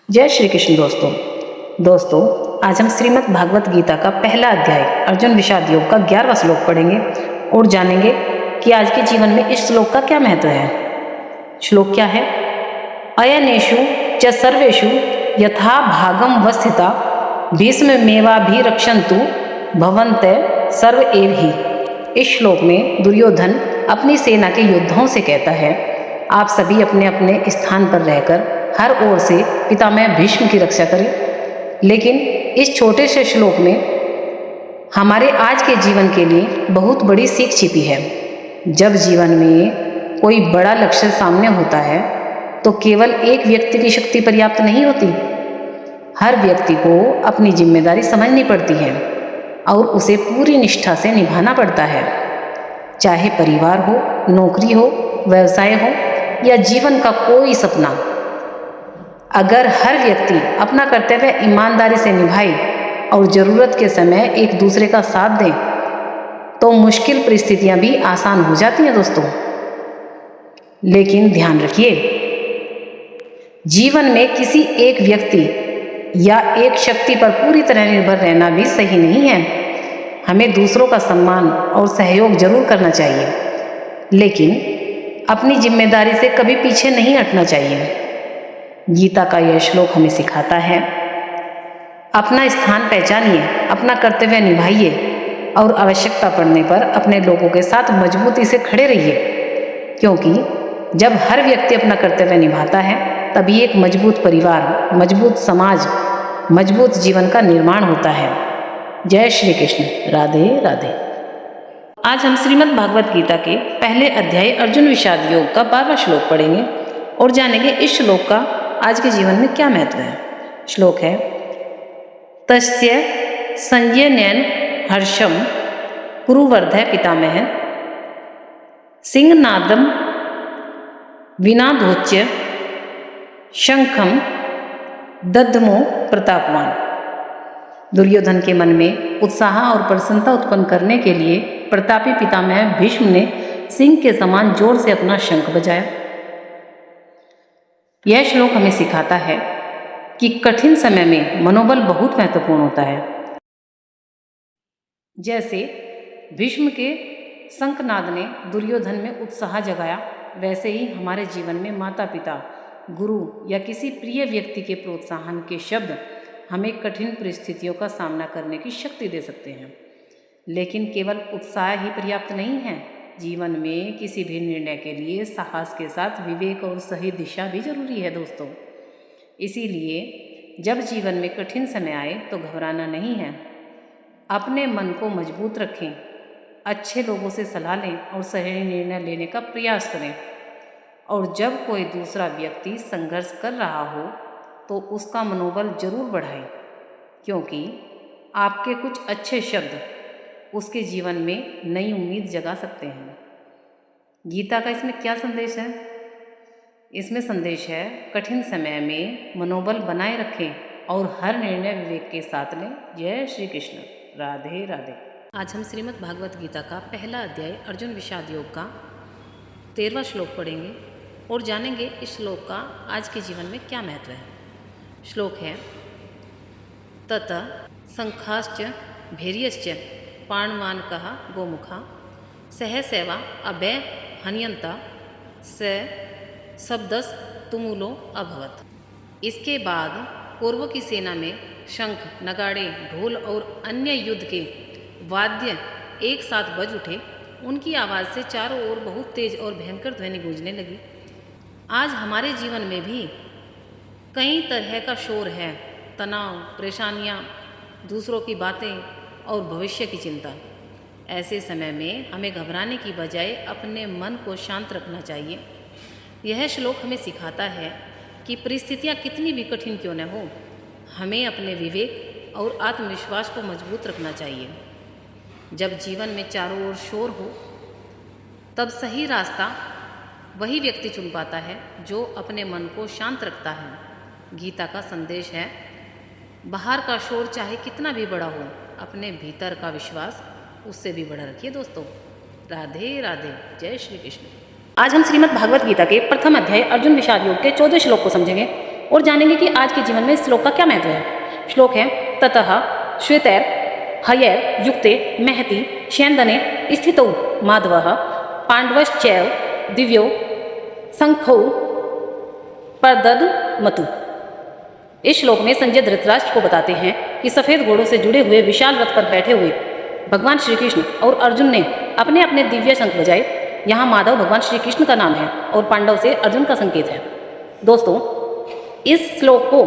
जय श्री कृष्ण दोस्तों आज हम श्रीमद् भागवत गीता का पहला अध्याय अर्जुन विषाद योग का 11वां श्लोक पढ़ेंगे और जानेंगे कि आज के जीवन में इस श्लोक का क्या महत्व है। श्लोक क्या है? अयनेषु च सर्वेषु यथा भागम वस्थिता भीष्ममेवाभिरक्षन्तु भवन्ते सर्व एव ही। इस श्लोक में दुर्योधन अपनी सेना के योद्धाओं से कहता है, आप सभी अपने अपने स्थान पर रहकर हर ओर से पितामह भीष्म की रक्षा करें। लेकिन इस छोटे से श्लोक में हमारे आज के जीवन के लिए बहुत बड़ी सीख छिपी है। जब जीवन में कोई बड़ा लक्ष्य सामने होता है तो केवल एक व्यक्ति की शक्ति पर्याप्त नहीं होती। हर व्यक्ति को अपनी जिम्मेदारी समझनी पड़ती है और उसे पूरी निष्ठा से निभाना पड़ता है। चाहे परिवार हो, नौकरी हो, व्यवसाय हो या जीवन का कोई सपना, अगर हर व्यक्ति अपना कर्तव्य ईमानदारी से निभाए और ज़रूरत के समय एक दूसरे का साथ दें तो मुश्किल परिस्थितियां भी आसान हो जाती हैं दोस्तों। लेकिन ध्यान रखिए, जीवन में किसी एक व्यक्ति या एक शक्ति पर पूरी तरह निर्भर रहना भी सही नहीं है। हमें दूसरों का सम्मान और सहयोग जरूर करना चाहिए, लेकिन अपनी जिम्मेदारी से कभी पीछे नहीं हटना चाहिए। गीता का यह श्लोक हमें सिखाता है, अपना स्थान पहचानिए, अपना कर्तव्य निभाइए और आवश्यकता पड़ने पर अपने लोगों के साथ मजबूती से खड़े रहिए, क्योंकि जब हर व्यक्ति अपना कर्तव्य निभाता है तभी एक मजबूत परिवार, मजबूत समाज, मजबूत जीवन का निर्माण होता है। जय श्री कृष्ण। राधे राधे। आज हम श्रीमद् भागवत गीता के पहले अध्याय अर्जुन विषाद योग का 12वां श्लोक पढ़ेंगे और जानेंगे इस श्लोक का आज के जीवन में क्या महत्व है। श्लोक है, तस्य संज्ञेन हर्षम कुरुवर्धय पितामह सिंहनादम विनादोच्य शंखम दद्मो प्रतापवान। दुर्योधन के मन में उत्साह और प्रसन्नता उत्पन्न करने के लिए प्रतापी पितामह भीष्म ने सिंह के समान जोर से अपना शंख बजाया। यह श्लोक हमें सिखाता है कि कठिन समय में मनोबल बहुत महत्वपूर्ण होता है। जैसे भीष्म के शंखनाद ने दुर्योधन में उत्साह जगाया, वैसे ही हमारे जीवन में माता पिता, गुरु या किसी प्रिय व्यक्ति के प्रोत्साहन के शब्द हमें कठिन परिस्थितियों का सामना करने की शक्ति दे सकते हैं। लेकिन केवल उत्साह ही पर्याप्त नहीं है। जीवन में किसी भी निर्णय के लिए साहस के साथ विवेक और सही दिशा भी जरूरी है दोस्तों। इसीलिए जब जीवन में कठिन समय आए तो घबराना नहीं है। अपने मन को मजबूत रखें, अच्छे लोगों से सलाह लें और सही निर्णय लेने का प्रयास करें। और जब कोई दूसरा व्यक्ति संघर्ष कर रहा हो तो उसका मनोबल जरूर बढ़ाएं, क्योंकि आपके कुछ अच्छे शब्द उसके जीवन में नई उम्मीद जगा सकते हैं। गीता का इसमें क्या संदेश है? इसमें संदेश है, कठिन समय में मनोबल बनाए रखें और हर निर्णय विवेक के साथ लें। जय श्री कृष्ण। राधे राधे। आज हम श्रीमद् भागवत गीता का पहला अध्याय अर्जुन विषाद योग का 13वां श्लोक पढ़ेंगे और जानेंगे इस श्लोक का आज के जीवन में क्या महत्व है। श्लोक है, ततः शंखाश्च भैर्यश्च पाणवानकः गोमुखा सहसैवा अभय हन्यन्ता स शब्दस तुमुलो अभवत। इसके बाद कौरवों की सेना में शंख, नगाड़े, ढोल और अन्य युद्ध के वाद्य एक साथ बज उठे। उनकी आवाज़ से चारों ओर बहुत तेज और भयंकर ध्वनि गूंजने लगी। आज हमारे जीवन में भी कई तरह का शोर है, तनाव, परेशानियाँ, दूसरों की बातें और भविष्य की चिंता। ऐसे समय में हमें घबराने की बजाय अपने मन को शांत रखना चाहिए। यह श्लोक हमें सिखाता है कि परिस्थितियाँ कितनी भी कठिन क्यों न हो, हमें अपने विवेक और आत्मविश्वास को मजबूत रखना चाहिए। जब जीवन में चारों ओर शोर हो तब सही रास्ता वही व्यक्ति चुन पाता है जो अपने मन को शांत रखता है। गीता का संदेश है, बाहर का शोर चाहे कितना भी बड़ा हो, अपने भीतर का विश्वास उससे भी बड़ा रखिए दोस्तों। राधे राधे। जय श्री कृष्ण। आज हम श्रीमद् भागवत गीता के प्रथम अध्याय अर्जुन विषाद योग के 14 श्लोक को समझेंगे और जानेंगे कि आज के जीवन में इस श्लोक का क्या महत्व है। श्लोक है ततः श्वेतैर हयैर युक्ते महति शयन्दने स्थितौ माधवः पाण्डवश्चैव दिव्यो शंखौ प्रददमतु। इस श्लोक में संजय धृतराष्ट्र को बताते हैं कि सफ़ेद घोड़ों से जुड़े हुए विशाल रथ पर बैठे हुए भगवान श्री कृष्ण और अर्जुन ने अपने अपने दिव्य शंख बजाए। यहाँ माधव भगवान श्री कृष्ण का नाम है और पांडव से अर्जुन का संकेत है। दोस्तों, इस श्लोक को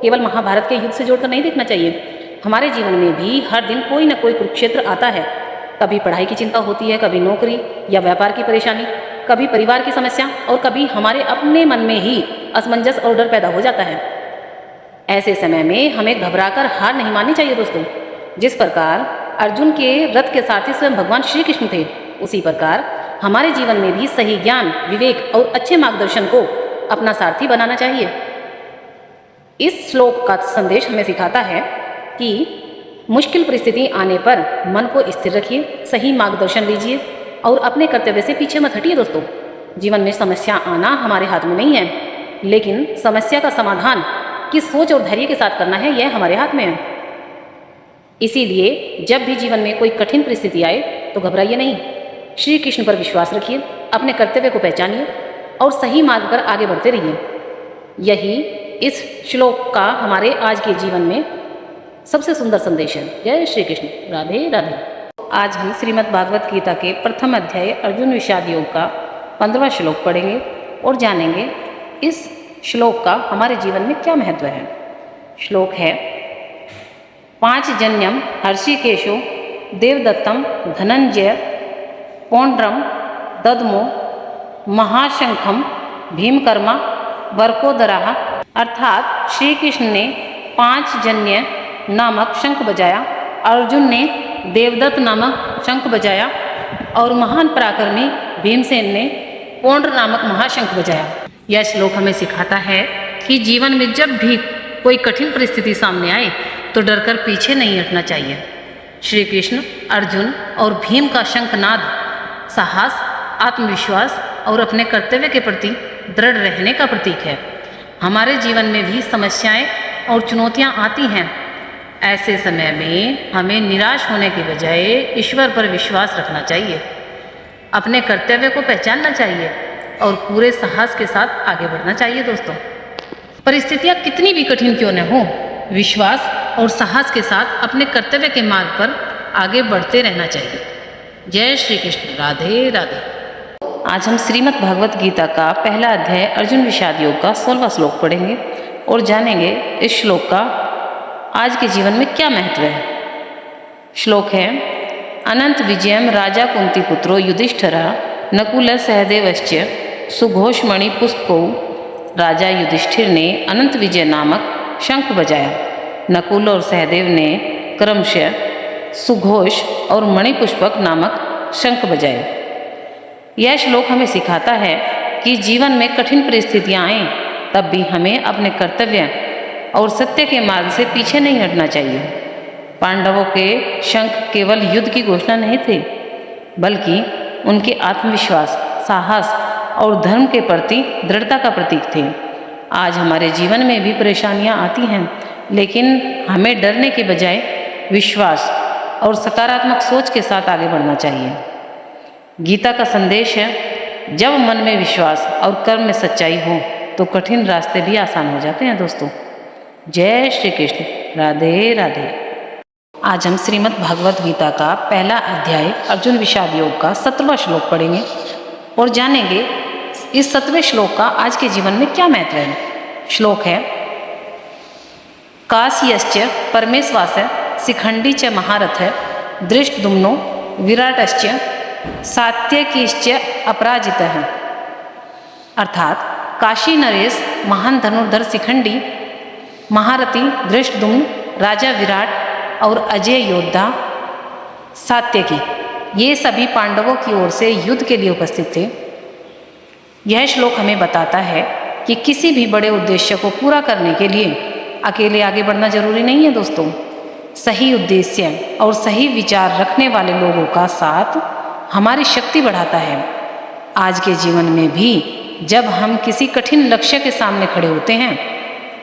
केवल महाभारत के युद्ध से जोड़कर नहीं देखना चाहिए। हमारे जीवन में भी हर दिन कोई ना कोई कुरुक्षेत्र आता है। कभी पढ़ाई की चिंता होती है, कभी नौकरी या व्यापार की परेशानी, कभी परिवार की समस्या और कभी हमारे अपने मन में ही असमंजस और डर पैदा हो जाता है। ऐसे समय में हमें घबराकर हार नहीं माननी चाहिए दोस्तों। जिस प्रकार अर्जुन के रथ के सारथी स्वयं भगवान श्री कृष्ण थे, उसी प्रकार हमारे जीवन में भी सही ज्ञान, विवेक और अच्छे मार्गदर्शन को अपना सारथी बनाना चाहिए। इस श्लोक का संदेश हमें सिखाता है कि मुश्किल परिस्थिति आने पर मन को स्थिर रखिए, सही मार्गदर्शन लीजिए और अपने कर्तव्य से पीछे मत हटिए। दोस्तों, जीवन में समस्या आना हमारे हाथ में नहीं है, लेकिन समस्या का समाधान किस सोच और धैर्य के साथ करना है, यह हमारे हाथ में है। इसीलिए जब भी जीवन में कोई कठिन परिस्थिति आए तो घबराइए नहीं, श्री कृष्ण पर विश्वास रखिए, अपने कर्तव्य को पहचानिए और सही मार्ग पर आगे बढ़ते रहिए। यही इस श्लोक का हमारे आज के जीवन में सबसे सुंदर संदेश है। जय श्री कृष्ण। राधे राधे। आज हम श्रीमद् भागवत गीता के प्रथम अध्याय अर्जुन विषाद योग का 15वां श्लोक पढ़ेंगे और जानेंगे इस श्लोक का हमारे जीवन में क्या महत्व है। श्लोक है पांचजन्यम हर्षिकेशो देवदत्तम धनंजय पौंड्रम ददमो महाशंखम भीमकर्मा वर्कोदराः। अर्थात श्री कृष्ण ने पांचजन्य नामक शंख बजाया, अर्जुन ने देवदत्त नामक शंख बजाया और महान पराक्रमी भीमसेन ने पौंड्र नामक महाशंख बजाया। यह श्लोक हमें सिखाता है कि जीवन में जब भी कोई कठिन परिस्थिति सामने आए तो डरकर पीछे नहीं हटना चाहिए। श्री कृष्ण, अर्जुन और भीम का शंखनाद साहस, आत्मविश्वास और अपने कर्तव्य के प्रति दृढ़ रहने का प्रतीक है। हमारे जीवन में भी समस्याएं और चुनौतियां आती हैं। ऐसे समय में हमें निराश होने के बजाय ईश्वर पर विश्वास रखना चाहिए, अपने कर्तव्य को पहचानना चाहिए और पूरे साहस के साथ आगे बढ़ना चाहिए। दोस्तों, परिस्थितियां कितनी भी कठिन क्यों न हो, विश्वास और साहस के साथ अपने कर्तव्य के मार्ग पर आगे बढ़ते रहना चाहिए। जय श्री कृष्ण। राधे राधे। आज हम श्रीमद् भागवत गीता का पहला अध्याय अर्जुन विषाद योग का 16वां श्लोक पढ़ेंगे और जानेंगे इस श्लोक का आज के जीवन में क्या महत्व है। श्लोक है अनंत विजयम राजा कुंती पुत्रो युधिष्ठिरः नकुल सहदेवश्च सुघोषमणि पुष्पौ। राजा युधिष्ठिर ने अनंत विजय नामक शंख बजाया। नकुल और सहदेव ने क्रमशः सुघोष और मणिपुष्पक नामक शंख बजाए। यह श्लोक हमें सिखाता है कि जीवन में कठिन परिस्थितियां आएं तब भी हमें अपने कर्तव्य और सत्य के मार्ग से पीछे नहीं हटना चाहिए। पांडवों के शंख केवल युद्ध की घोषणा नहीं थे, बल्कि उनके आत्मविश्वास, साहस और धर्म के प्रति दृढ़ता का प्रतीक थे। आज हमारे जीवन में भी परेशानियां आती हैं, लेकिन हमें डरने के बजाय विश्वास और सकारात्मक सोच के साथ आगे बढ़ना चाहिए। गीता का संदेश है जब मन में विश्वास और कर्म में सच्चाई हो तो कठिन रास्ते भी आसान हो जाते हैं। दोस्तों, जय श्री कृष्ण। राधे राधे। आज हम श्रीमद् भागवत गीता का पहला अध्याय अर्जुन विषाद योग का 17वां श्लोक पढ़ेंगे और जानेंगे इस 17वें श्लोक का आज के जीवन में क्या महत्व है। श्लोक है कास्यश्च परमेश्वास शिखंडी च महारथ दृष्टद्युम्नो विराटश्च सात्यकीश्च अपराजितः। अर्थात काशी नरेश, महान धनुर्धर शिखंडी, महारथी दृष्टद्युम्न, राजा विराट और अजय योद्धा सात्यकी, ये सभी पांडवों की ओर से युद्ध के लिए उपस्थित थे। यह श्लोक हमें बताता है कि किसी भी बड़े उद्देश्य को पूरा करने के लिए अकेले आगे बढ़ना जरूरी नहीं है। दोस्तों, सही उद्देश्य और सही विचार रखने वाले लोगों का साथ हमारी शक्ति बढ़ाता है। आज के जीवन में भी जब हम किसी कठिन लक्ष्य के सामने खड़े होते हैं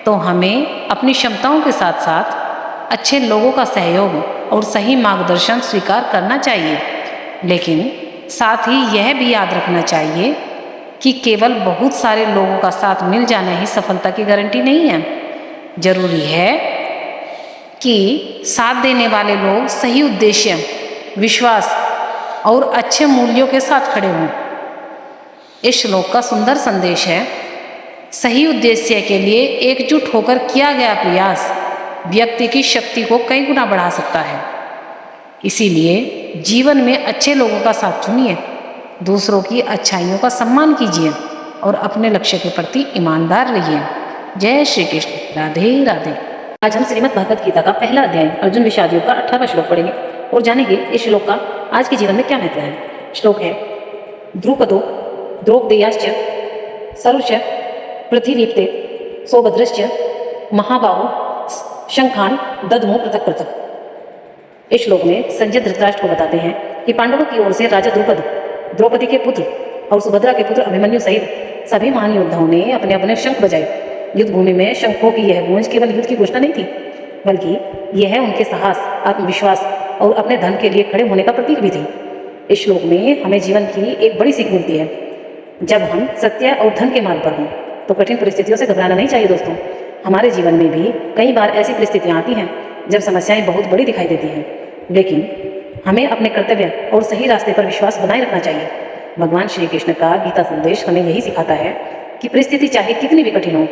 तो हमें अपनी क्षमताओं के साथ साथ अच्छे लोगों का सहयोग और सही मार्गदर्शन स्वीकार करना चाहिए। लेकिन साथ ही यह भी याद रखना चाहिए कि केवल बहुत सारे लोगों का साथ मिल जाना ही सफलता की गारंटी नहीं है। जरूरी है कि साथ देने वाले लोग सही उद्देश्य, विश्वास और अच्छे मूल्यों के साथ खड़े हों। इस श्लोक का सुंदर संदेश है, सही उद्देश्य के लिए एकजुट होकर किया गया प्रयास व्यक्ति की शक्ति को कई गुना बढ़ा सकता है। इसीलिए जीवन में अच्छे लोगों का साथ चुनिए, दूसरों की अच्छाइयों का सम्मान कीजिए और अपने लक्ष्य के प्रति ईमानदार रहिए। जय श्री कृष्ण, राधे राधे। आज हम श्रीमद् भगवत गीता का पहला अध्याय अर्जुन विषाद योग का 18वां श्लोक पढ़ेंगे और जानेंगे इस श्लोक का आज के जीवन में क्या महत्व है। श्लोक है, द्रुपदो द्रौपदेयाश्च सर्वश पृथ्वीप्ते सौभद्रश्च महाबाहु शंखान दद्मो पृथक पृथक। इस श्लोक में संजय धृतराष्ट्र को बताते हैं कि पांडवों की ओर से राजा द्रुपद, द्रौपदी के पुत्र और सुभद्रा के पुत्र अभिमन्यु सहित सभी महान योद्धाओं ने अपने अपने शंख बजाए। युद्ध भूमि में शंखों की यह गूंज केवल युद्ध की घोषणा नहीं थी, बल्कि यह उनके साहस, आत्मविश्वास और अपने धन के लिए खड़े होने का प्रतीक भी थी। इस श्लोक में हमें जीवन की एक बड़ी सीख मिलती है। जब हम सत्य और धन के मार्ग पर हों तो कठिन परिस्थितियों से घबराना नहीं चाहिए दोस्तों। हमारे जीवन में भी कई बार ऐसी परिस्थितियाँ आती हैं जब समस्याएं बहुत बड़ी दिखाई देती हैं, लेकिन हमें अपने कर्तव्य और सही रास्ते पर विश्वास बनाए रखना चाहिए। भगवान श्री कृष्ण का गीता संदेश हमें यही सिखाता है कि परिस्थिति चाहे कितनी भी कठिन हो,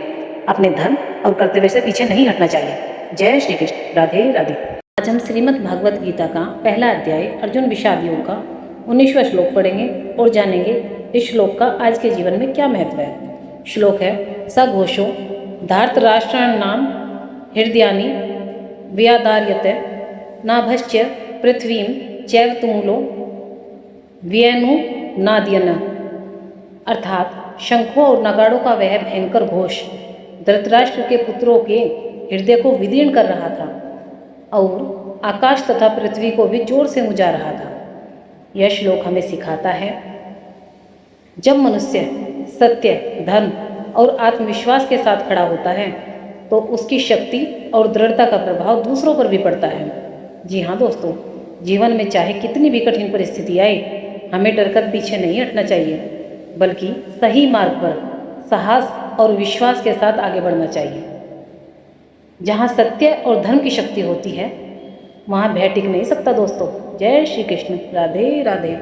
अपने धर्म और कर्तव्य से पीछे नहीं हटना चाहिए। जय श्री कृष्ण, राधे राधे। आज हम श्रीमद् भागवत गीता का पहला अध्याय अर्जुन विषाद योग का 19वां श्लोक पढ़ेंगे और जानेंगे इस श्लोक का आज के जीवन में क्या महत्व है। श्लोक है, स घोषो धार्तराष्ट्राणाम हृदयानि व्यादार्यते नाभश्च पृथ्वीं चैव तुमुलो व्यनु नाद्यन। अर्थात शंखों और नगाड़ों का वह भयंकर घोष धृतराष्ट्र के पुत्रों के हृदय को विदीर्ण कर रहा था और आकाश तथा पृथ्वी को भी जोर से मुझा रहा था। यह श्लोक हमें सिखाता है, जब मनुष्य सत्य, धर्म और आत्मविश्वास के साथ खड़ा होता है तो उसकी शक्ति और दृढ़ता का प्रभाव दूसरों पर भी पड़ता है। जी हाँ दोस्तों, जीवन में चाहे कितनी भी कठिन परिस्थिति आए, हमें डरकर पीछे नहीं हटना चाहिए, बल्कि सही मार्ग पर साहस और विश्वास के साथ आगे बढ़ना चाहिए। जहाँ सत्य और धर्म की शक्ति होती है, वहाँ भय टिक नहीं सकता दोस्तों। जय श्री कृष्ण, राधे राधे।